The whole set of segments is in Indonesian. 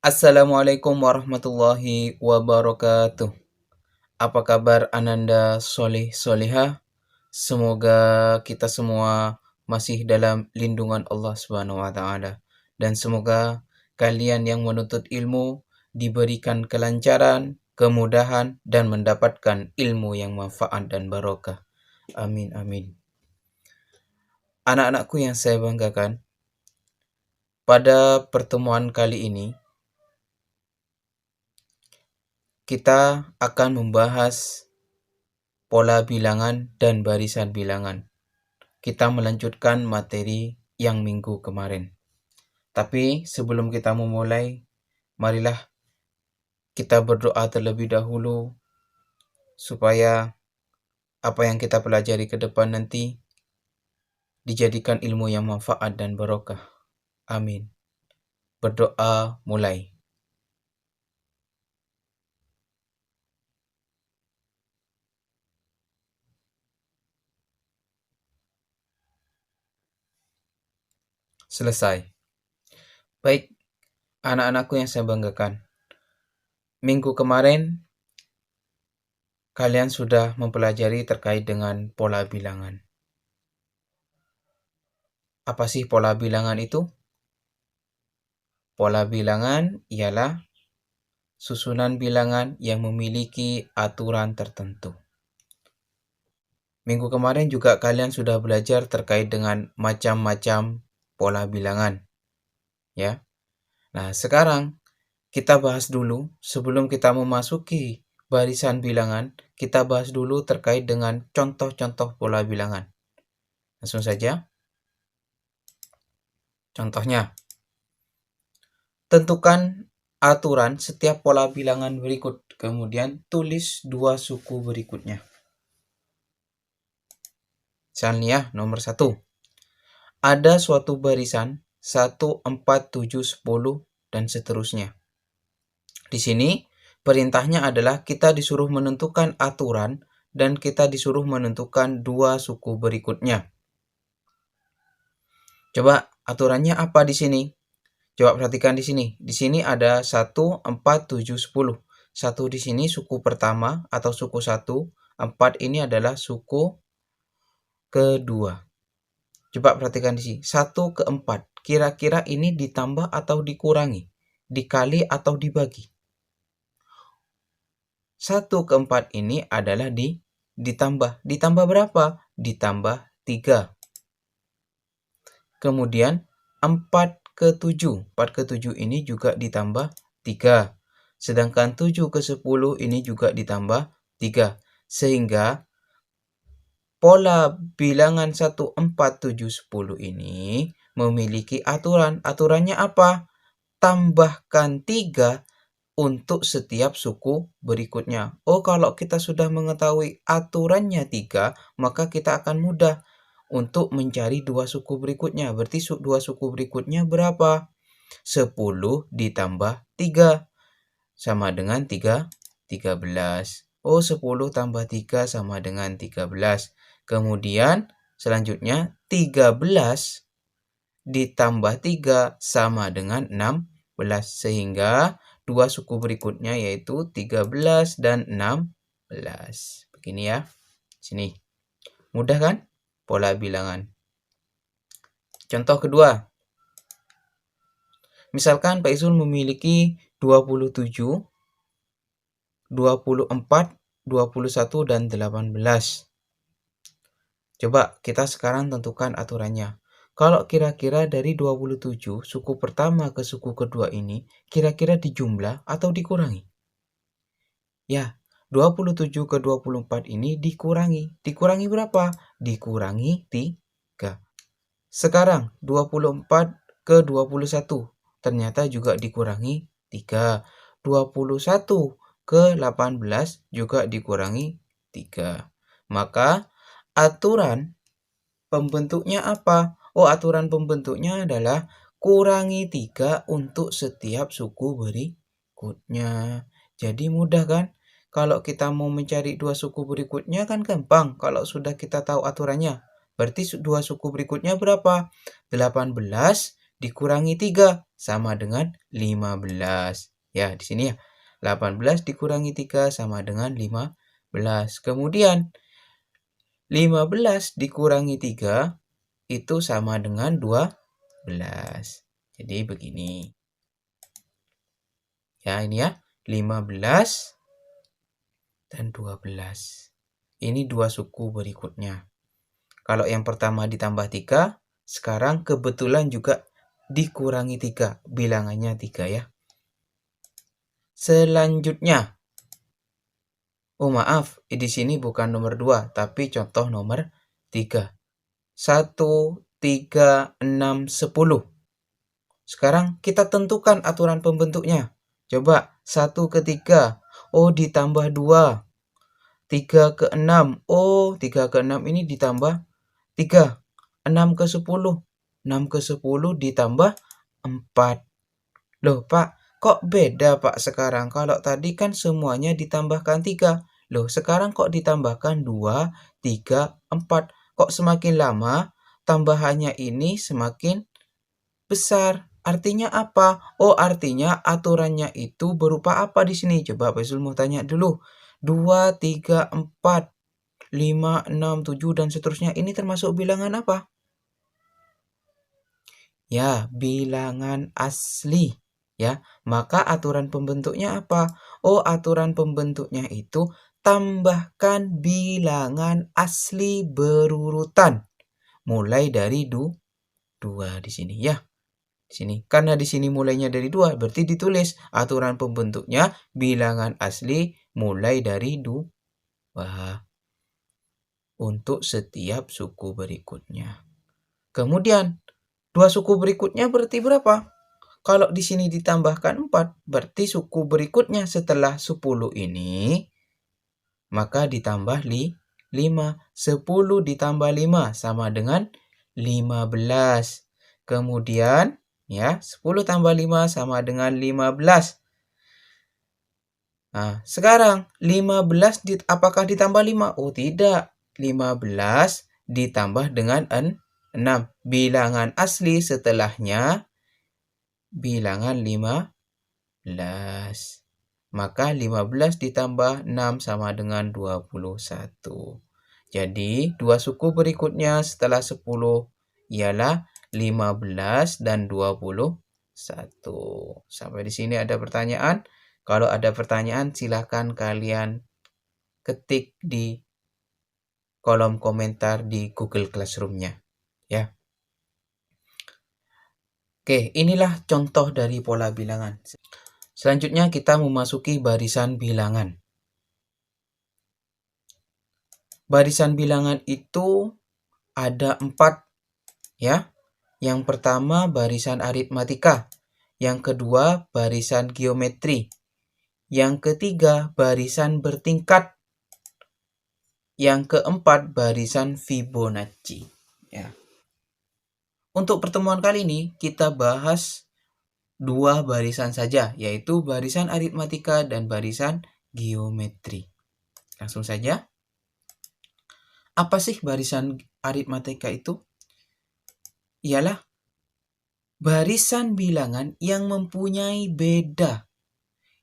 Assalamualaikum warahmatullahi wabarakatuh. Apa kabar Ananda soleh solehah? Semoga kita semua masih dalam lindungan Allah Subhanahu wa taala dan semoga kalian yang menuntut ilmu diberikan kelancaran, kemudahan dan mendapatkan ilmu yang manfaat dan barokah. Amin amin. Anak-anakku yang saya banggakan, pada pertemuan kali ini kita akan membahas pola bilangan dan barisan bilangan. Kita melanjutkan materi yang minggu kemarin. Tapi sebelum kita memulai, marilah kita berdoa terlebih dahulu supaya apa yang kita pelajari ke depan nanti dijadikan ilmu yang manfaat dan barokah. Amin. Berdoa mulai. Selesai. Baik, anak-anakku yang saya banggakan. Minggu kemarin kalian sudah mempelajari terkait dengan pola bilangan. Apa sih pola bilangan itu? Pola bilangan ialah susunan bilangan yang memiliki aturan tertentu. Minggu kemarin juga kalian sudah belajar terkait dengan macam-macam pola bilangan. Ya. Nah, sekarang kita bahas dulu sebelum kita memasuki barisan bilangan, kita bahas dulu terkait dengan contoh-contoh pola bilangan. Langsung saja. Contohnya, tentukan aturan setiap pola bilangan berikut, kemudian tulis dua suku berikutnya. Misalnya nomor 1. Ada suatu barisan 1, 4, 7, 10, dan seterusnya. Di sini perintahnya adalah kita disuruh menentukan aturan dan kita disuruh menentukan dua suku berikutnya. Coba aturannya apa di sini? Coba perhatikan di sini. Di sini ada 1, 4, 7, 10. 1 di sini suku pertama atau suku 1. 4 ini adalah suku kedua. Coba perhatikan di sini. 1 ke 4. Kira-kira ini ditambah atau dikurangi? Dikali atau dibagi? 1 ke 4 ini adalah ditambah. Ditambah berapa? Ditambah 3. Kemudian 4 ke 7. 4 ke 7 ini juga ditambah 3. Sedangkan 7 ke 10 ini juga ditambah 3. Sehingga pola bilangan 1, 4, 7, 10 ini memiliki aturan. Aturannya apa? Tambahkan 3 untuk setiap suku berikutnya. Oh, kalau kita sudah mengetahui aturannya 3, maka kita akan mudah untuk mencari dua suku berikutnya. Berarti dua suku berikutnya berapa? 10 ditambah 3 sama dengan 13. Oh, 10 tambah 3 sama dengan 13. Kemudian selanjutnya 13 ditambah 3 sama dengan 16. Sehingga dua suku berikutnya yaitu 13 dan 16. Begini ya. Sini. Mudah kan? Pola bilangan. Contoh kedua. Misalkan Pak Isul memiliki 27, 24, 21, dan 18. Coba kita sekarang tentukan aturannya. Kalau kira-kira dari 27, suku pertama ke suku kedua ini, kira-kira dijumlah atau dikurangi? Ya, 27 ke 24 ini dikurangi. Dikurangi berapa? Dikurangi 3. Sekarang 24 ke 21 ternyata juga dikurangi 3. 21 ke 18 juga dikurangi 3. Maka aturan pembentuknya apa? Oh, aturan pembentuknya adalah kurangi 3 untuk setiap suku berikutnya. Jadi mudah kan? Kalau kita mau mencari dua suku berikutnya kan gampang kalau sudah kita tahu aturannya. Berarti dua suku berikutnya berapa? 18 dikurangi 3 sama dengan 15. Ya, di sini ya. 18 dikurangi 3 sama dengan 15. Kemudian 15 dikurangi 3 itu sama dengan 12. Jadi begini. Ya, ini ya. 15 dan 12. Ini dua suku berikutnya. Kalau yang pertama ditambah 3, sekarang kebetulan juga dikurangi 3. Bilangannya 3 ya. Selanjutnya. Oh maaf, di sini bukan nomor 2, tapi contoh nomor 3. 1, 3, 6, 10. Sekarang kita tentukan aturan pembentuknya. Coba 1 ke 3. Oh ditambah 2. 3 ke 6. Oh 3 ke 6 ini ditambah 3. 6 ke 10. 6 ke 10 ditambah 4. Loh Pak, kok beda Pak sekarang? Kalau tadi kan semuanya ditambahkan 3. Loh sekarang kok ditambahkan 2, 3, 4. Kok semakin lama tambahannya ini semakin besar? Artinya apa? Oh, artinya aturannya itu berupa apa di sini? Coba Pak Zul mau tanya dulu. 2, 3, 4, 5, 6, 7, dan seterusnya. Ini termasuk bilangan apa? Ya, bilangan asli. Ya, maka aturan pembentuknya apa? Oh, aturan pembentuknya itu tambahkan bilangan asli berurutan. Mulai dari 2 di sini ya. Sini. Karena di sini mulainya dari 2, berarti ditulis aturan pembentuknya bilangan asli mulai dari 2 untuk setiap suku berikutnya. Kemudian 2 suku berikutnya berarti berapa? Kalau di sini ditambahkan 4, berarti suku berikutnya setelah 10 ini maka ditambah 5. 10 ditambah 5 sama dengan 15. Kemudian ya, 10 tambah 5 sama dengan 15. Nah, sekarang 15 apakah ditambah 5? Oh, tidak. 15 ditambah dengan 6. Bilangan asli setelahnya bilangan 15. Maka 15 ditambah 6 sama dengan 21. Jadi, 2 suku berikutnya setelah 10 ialah 15 dan 21. Sampai di sini ada pertanyaan? Kalau ada pertanyaan, silakan kalian ketik di kolom komentar di Google Classroom-nya. Ya. Oke, inilah contoh dari pola bilangan. Selanjutnya kita memasuki barisan bilangan. Barisan bilangan itu ada 4 ya. Yang pertama barisan aritmatika, yang kedua barisan geometri, yang ketiga barisan bertingkat, yang keempat barisan Fibonacci. Ya. Untuk pertemuan kali ini kita bahas 2 barisan saja, yaitu barisan aritmatika dan barisan geometri. Langsung saja. Apa sih barisan aritmatika itu? Ialah barisan bilangan yang mempunyai beda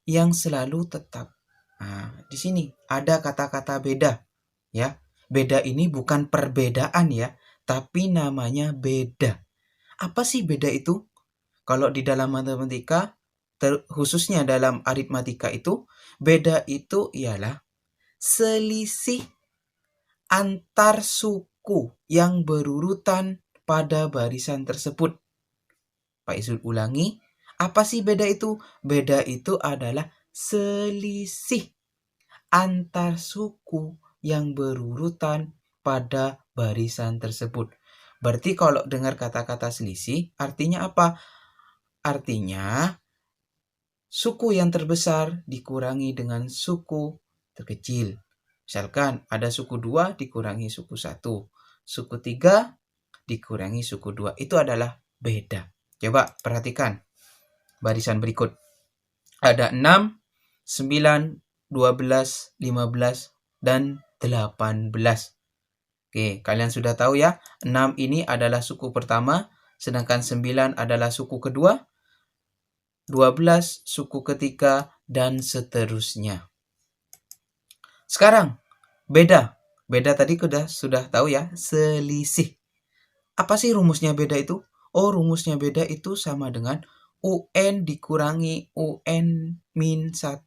yang selalu tetap. Nah, di sini ada kata-kata beda, ya. Beda ini bukan perbedaan ya, tapi namanya beda. Apa sih beda itu? Kalau di dalam matematika, khususnya dalam aritmatika itu, beda itu ialah selisih antar suku yang berurutan pada barisan tersebut. Pak Izul ulangi, apa sih beda itu? Beda itu adalah selisih antar suku yang berurutan pada barisan tersebut. Berarti kalau dengar kata-kata selisih, artinya apa? Artinya, suku yang terbesar dikurangi dengan suku terkecil. Misalkan ada suku 2 dikurangi suku 1. Suku 3 dikurangi suku 2. Itu adalah beda. Coba perhatikan barisan berikut. Ada 6, 9, 12, 15, dan 18. Oke, kalian sudah tahu ya. 6 ini adalah suku pertama, sedangkan 9 adalah suku kedua, 12 suku ketiga, dan seterusnya. Sekarang, beda. Beda tadi sudah tahu ya, selisih. Apa sih rumusnya beda itu? Oh, rumusnya beda itu sama dengan UN dikurangi UN min 1.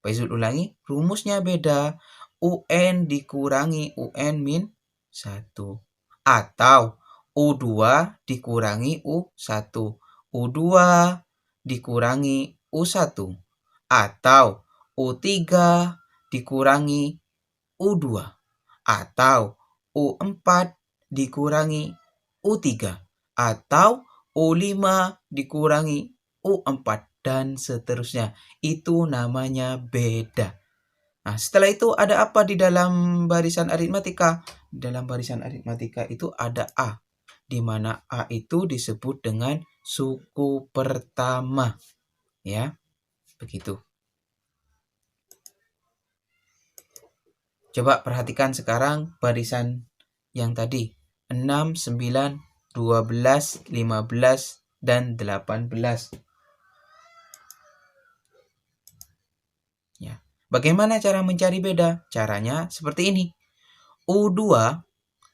Pak Izul ulangi, rumusnya beda. UN dikurangi UN min 1. Atau U2 dikurangi U1. U2 dikurangi U1. Atau U3 dikurangi U2. Atau U4 dikurangi U3. Atau U5 dikurangi U4. Dan seterusnya. Itu namanya beda. Nah, setelah itu ada apa di dalam barisan aritmatika? Dalam barisan aritmatika itu ada A, di mana A itu disebut dengan suku pertama. Ya, begitu. Coba perhatikan sekarang barisan yang tadi. 6, 9, 12, 15, dan 18. Ya. Bagaimana cara mencari beda? Caranya seperti ini. U2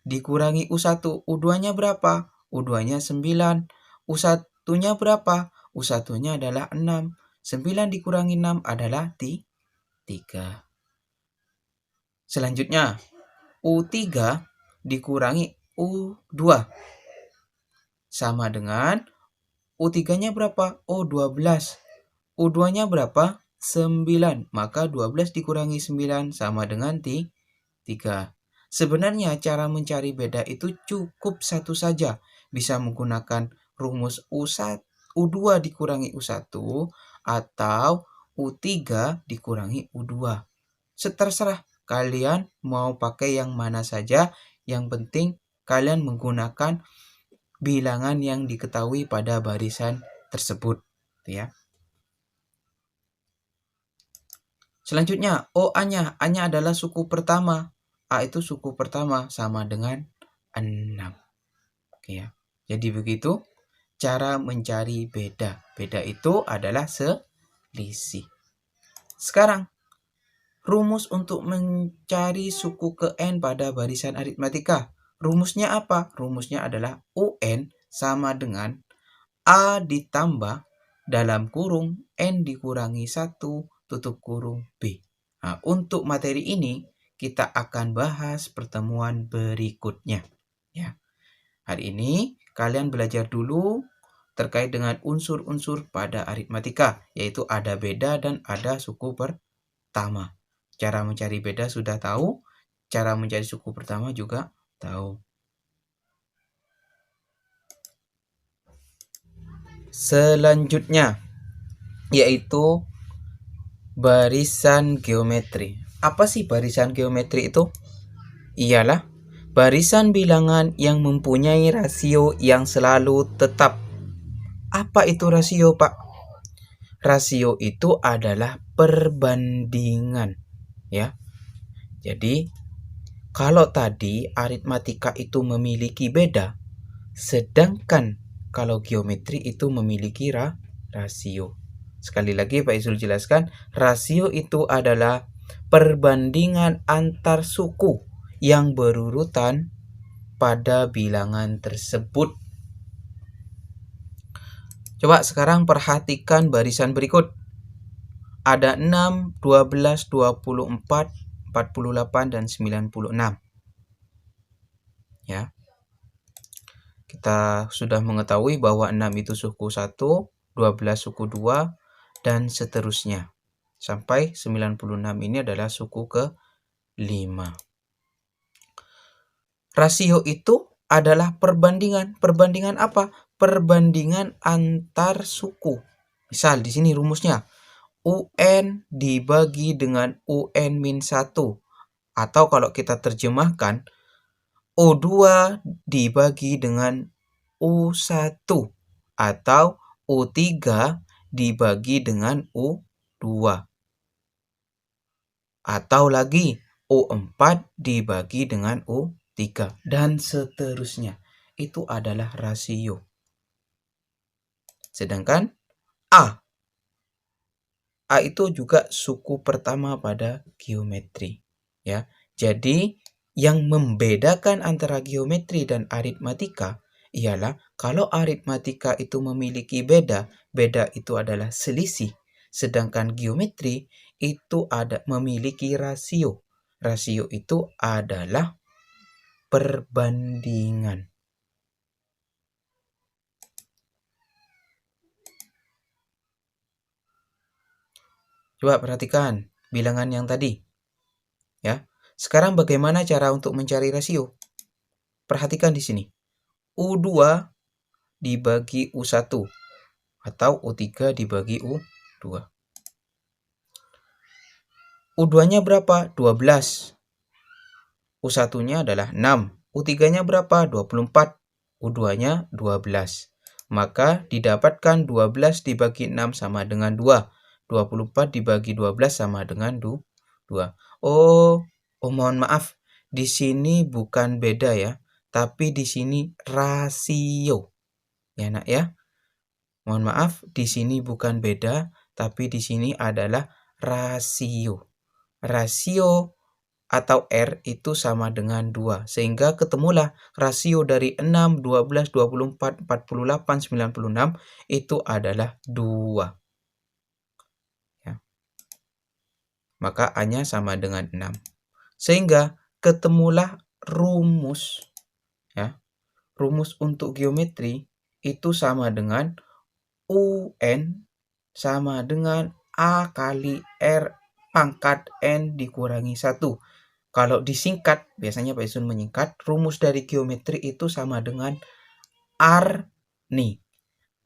dikurangi U1. U2-nya berapa? U2-nya 9. U1-nya berapa? U1-nya adalah 6. 9 dikurangi 6 adalah 3. Selanjutnya, U3 dikurangi U2. Sama dengan U3-nya berapa? Oh, 12. U2-nya berapa? 9. Maka 12 dikurangi 9 sama dengan 3. Sebenarnya cara mencari beda itu cukup satu saja. Bisa menggunakan rumus U2 dikurangi U1 atau U3 dikurangi U2. Terserah kalian mau pakai yang mana saja. Yang penting kalian menggunakan bilangan yang diketahui pada barisan tersebut, ya. Selanjutnya, A-nya adalah suku pertama. A itu suku pertama sama dengan 6. Oke ya. Jadi begitu cara mencari beda. Beda itu adalah selisih. Sekarang, rumus untuk mencari suku ke N pada barisan aritmatika. Rumusnya apa? Rumusnya adalah UN sama dengan A ditambah dalam kurung N dikurangi 1 tutup kurung B. Nah, untuk materi ini kita akan bahas pertemuan berikutnya. Ya. Hari ini kalian belajar dulu terkait dengan unsur-unsur pada aritmatika, yaitu ada beda dan ada suku pertama. Cara mencari beda sudah tahu, cara mencari suku pertama juga tahu. Selanjutnya yaitu barisan geometri. Apa sih barisan geometri itu? Ialah barisan bilangan yang mempunyai rasio yang selalu tetap. Apa itu rasio, Pak? Rasio itu adalah perbandingan, ya. Jadi, kalau tadi aritmatika itu memiliki beda, sedangkan kalau geometri itu memiliki rasio. Sekali lagi Pak Izul jelaskan, rasio itu adalah perbandingan antar suku yang berurutan pada bilangan tersebut. Coba sekarang perhatikan barisan berikut. Ada 6, 12, 24, 48, dan 96. Ya. Kita sudah mengetahui bahwa 6 itu suku 1, 12 suku 2, dan seterusnya. Sampai 96 ini adalah suku ke-5. Rasio itu adalah perbandingan. Perbandingan apa? Perbandingan antar suku. Misal di sini rumusnya. UN dibagi dengan UN min 1. Atau kalau kita terjemahkan, U2 dibagi dengan U1. Atau U3 dibagi dengan U2. Atau lagi U4 dibagi dengan U3. Dan seterusnya. itu adalah rasio. Sedangkan A itu juga suku pertama pada geometri. Ya. Jadi yang membedakan antara geometri dan aritmatika ialah kalau aritmatika itu memiliki beda itu adalah selisih. Sedangkan geometri itu memiliki rasio. Rasio itu adalah perbandingan. Coba perhatikan bilangan yang tadi. Ya. Sekarang bagaimana cara untuk mencari rasio? Perhatikan di sini. U2 dibagi U1 atau U3 dibagi U2. U2-nya berapa? 12. U1-nya adalah 6. U3-nya berapa? 24. U2-nya 12. Maka didapatkan 12 dibagi 6 sama dengan 2. 24 dibagi 12 sama dengan 2. Oh, mohon maaf. Di sini bukan beda ya, tapi di sini rasio. Ya, Nak ya. Mohon maaf, di sini bukan beda, tapi di sini adalah rasio. Rasio atau R itu sama dengan 2. Sehingga ketemulah rasio dari 6, 12, 24, 48, 96 itu adalah 2. Ya. Maka A-nya sama dengan 6. Sehingga ketemulah rumus. Ya. Rumus untuk geometri itu sama dengan UN sama dengan A kali R pangkat N dikurangi 1. Kalau disingkat, biasanya Pak Isun menyingkat, rumus dari geometri itu sama dengan R nih.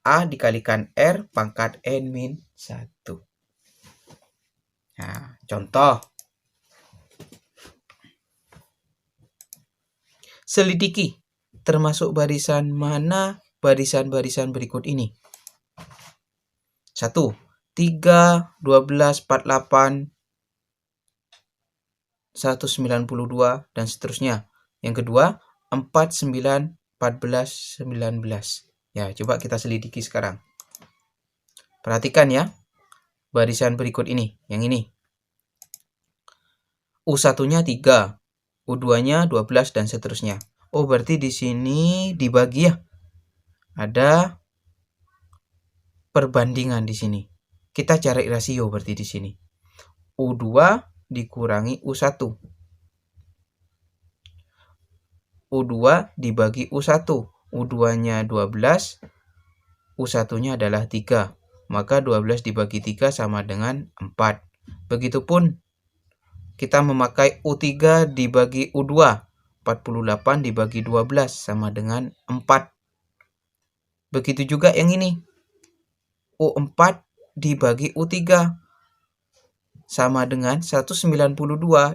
A dikalikan R pangkat N min 1. Nah, contoh. Selidiki, termasuk barisan mana barisan-barisan berikut ini? 1. 3, 12, 48, 192 dan seterusnya. Yang kedua, 4, 9, 14, 19. Ya, coba kita selidiki sekarang. Perhatikan ya, barisan berikut ini, yang ini. U1-nya 3, U2-nya 12 dan seterusnya. Oh, berarti di sini dibagi ya. Ada perbandingan di sini. Kita cari rasio berarti di sini. U2 dikurangi U1. U2 dibagi U1. U2-nya 12, U1-nya adalah 3. Maka 12 dibagi 3 sama dengan 4. Begitupun kita memakai U3 dibagi U2. 48 dibagi 12 sama dengan 4. Begitu juga yang ini. U4 dibagi U3 sama dengan 192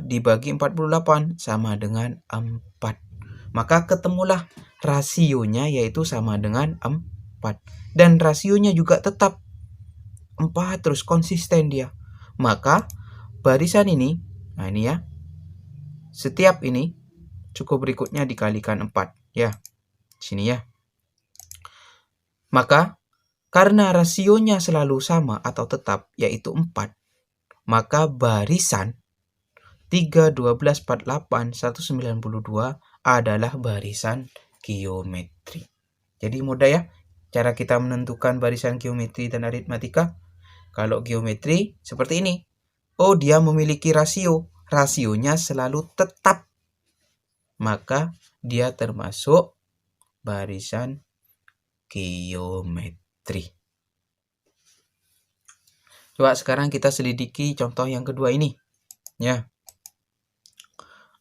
dibagi 48 sama dengan 4. Maka ketemulah rasionya yaitu sama dengan 4. Dan rasionya juga tetap 4 terus konsisten dia. Maka barisan ini, nah ini ya, setiap ini cukup berikutnya dikalikan 4. Ya, sini ya. Maka karena rasionya selalu sama atau tetap yaitu 4, maka barisan 3, 12, 48, 192 adalah barisan geometri. Jadi mudah ya cara kita menentukan barisan geometri dan aritmatika. Kalau geometri seperti ini. Oh, dia memiliki rasio. Rasionya selalu tetap. Maka dia termasuk barisan geometri. Coba sekarang kita selidiki contoh yang kedua ini. Ya.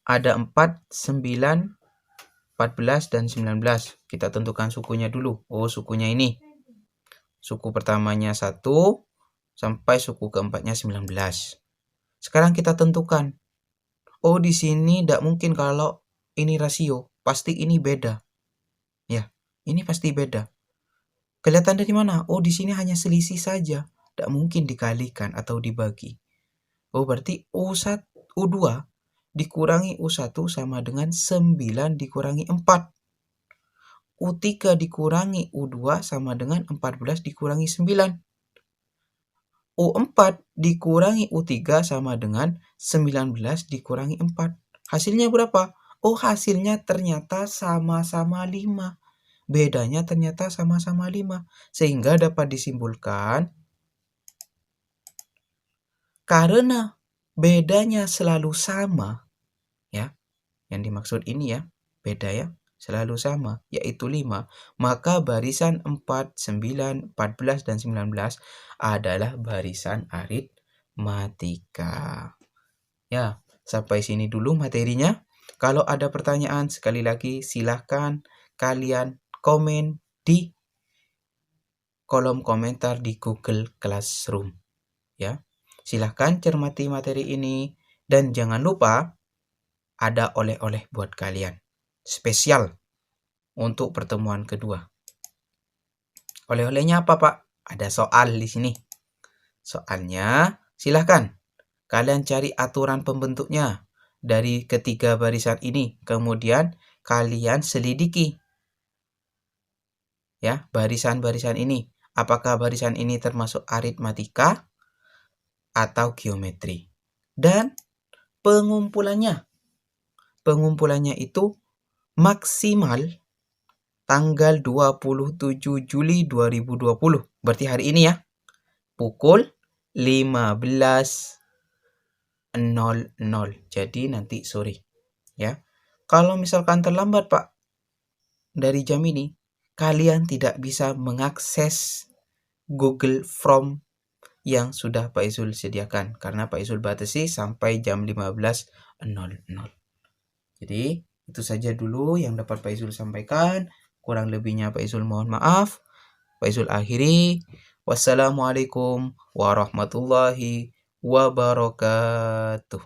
Ada 4, 9, 14, dan 19. Kita tentukan sukunya dulu. Oh, sukunya ini. Suku pertamanya 1 sampai suku keempatnya 19. Sekarang kita tentukan. Oh, di sini tidak mungkin kalau ini rasio. Pasti ini beda. Ya, ini pasti beda. Kelihatan dari mana? Oh, di sini hanya selisih saja. Tidak mungkin dikalikan atau dibagi. Oh, berarti U2 dikurangi U1 sama dengan 9 dikurangi 4. U3 dikurangi U2 sama dengan 14 dikurangi 9. U4 dikurangi U3 sama dengan 19 dikurangi 4. Hasilnya berapa? Oh, hasilnya ternyata sama-sama 5. Bedanya ternyata sama-sama 5. Sehingga dapat disimpulkan, karena bedanya selalu sama, ya, yang dimaksud ini ya, beda ya, selalu sama, yaitu 5, maka barisan 4, 9, 14, dan 19 adalah barisan aritmatika. Ya, sampai sini dulu materinya. Kalau ada pertanyaan, sekali lagi silahkan kalian komen di kolom komentar di Google Classroom. Ya, silahkan cermati materi ini dan jangan lupa ada oleh-oleh buat kalian. Spesial untuk pertemuan kedua. Oleh-olehnya apa, Pak? Ada soal di sini. Soalnya, silahkan kalian cari aturan pembentuknya dari ketiga barisan ini. Kemudian kalian selidiki ya barisan-barisan ini. Apakah barisan ini termasuk aritmatika atau geometri? Dan pengumpulannya. Pengumpulannya itu maksimal tanggal 27 Juli 2020. Berarti hari ini ya. Pukul 15.00. Jadi nanti sore. Ya. Kalau misalkan terlambat, Pak, dari jam ini, kalian tidak bisa mengakses Google Form yang sudah Pak Izul sediakan. Karena Pak Izul batasi sampai jam 15.00. Jadi, itu saja dulu yang dapat Pak Izul sampaikan. Kurang lebihnya Pak Izul mohon maaf. Pak Izul akhiri. Wassalamualaikum warahmatullahi wabarakatuh.